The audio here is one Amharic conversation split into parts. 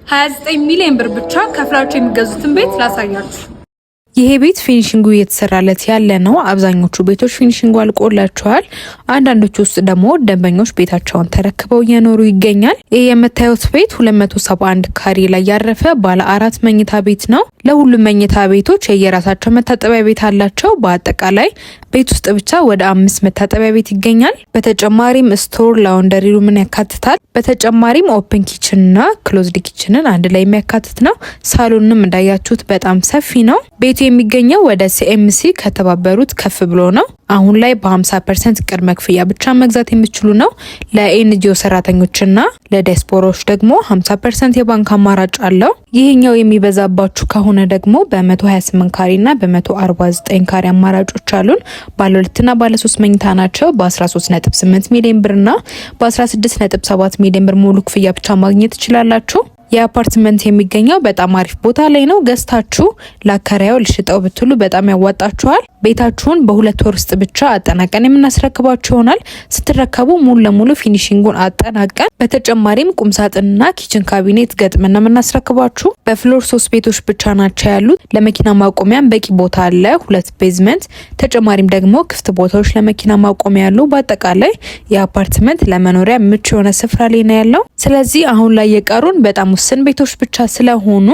29 ሚሊዮን ብር ብቻ ከፍላችሁ የሚገዙትን ቤት ላሳያችሁ። ይሄ ቤት ፊኒሺንጉ እየተሰራለት ያለ ነው። አብዛኞቹ ቤቶች ፊኒሺንጉ አልቆላቸዋል። አንዳንዶቹ ውስጥ ደግሞ ደንበኞች ቤታቸውን ተረክበው እየኖሩ ይገኛል። ይሄ የምታዩት ቤት 271 ካሬ ላይ ያረፈ ባለ 4 መኝታ ቤት ነው። ለሁሉም መኝታ ቤቶች የየራሳቸው መታጠቢያ ቤት አላቸው። በአጠቃላይ ቤት ውስጥ ብቻ ወደ 5 መታጠቢያ ቤት ይገኛል። በተጨማሪም ስቶር፣ ላውንደሪ ሩምን ያካትታል። በተጨማሪም ኦፕን ኪችንና ክሎዝድ ኪችንን አንድ ላይ የሚያካትት ነው። ሳሎንም እንዳያችሁት በጣም ሰፊ ነው። ቤቱ የሚገኘው ወደ ሲኤምሲ ከተባበሩት ከፍ ብሎ ነው። አሁን ላይ በ50% ቅድመ ክፍያ ብቻ መግዛት የሚችሉ ነው። ለኤንጂኦ ሰራተኞችና ለዲያስፖራዎች ደግሞ 50% የባንክ አማራጭ አለው። ይህኛው የሚበዛባችሁ ከሆነ ደግሞ በ128 ካሬና በ149 ካሬ አማራጮች አሉን። ባለ 2ና ባለ 3 መኝታ ናቸው። በ13.8 ሚሊዮን ብርና በ16.7 ሚሊዮን ብር ሙሉ ክፍያ ብቻ ማግኘት ትችላላችሁ። የአፓርትመንት የሚገኘው በጣም አሪፍ ቦታ ላይ ነው። ገዝታችሁ ለአከራዩ ልሽጠው ብትሉ በጣም ያዋጣችኋል። ቤታችሁን በ2 ወር ውስጥ ብቻ አጠናቀን የምናስረክባችሁ ይሆናል። ስትረከቡ ሙሉ ለሙሉ ፊኒሺንጉን አጠናቀን በተጨማሪም ቁምሳጥንና ኪችን ካቢኔት ገጥመን የምናስረክባችሁ። በፍሎር 3 ቤቶች ብቻ ናቸው ያሉት። ለመኪና ማቆሚያም በቂ ቦታ አለ፣ 2 ቤዝመንት። ተጨማሪም ደግሞ ክፍት ቦታዎች ለመኪና ማቆሚያ ያሉ። በአጠቃላይ የአፓርትመንት ለመኖሪያ ምቹ የሆነ ስፍራ ላይ ነው ያለው። ስለዚህ አሁን ላይ የቀሩን በጣም ውስን ቤቶች ብቻ ስለሆኑ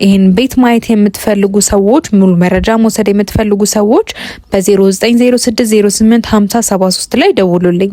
ይህን ቤት ማየት የምትፈልጉ ሰዎች፣ ሙሉ መረጃ መውሰድ የምትፈልጉ ሰዎች በ0906085073 ላይ ደውሉልኝ።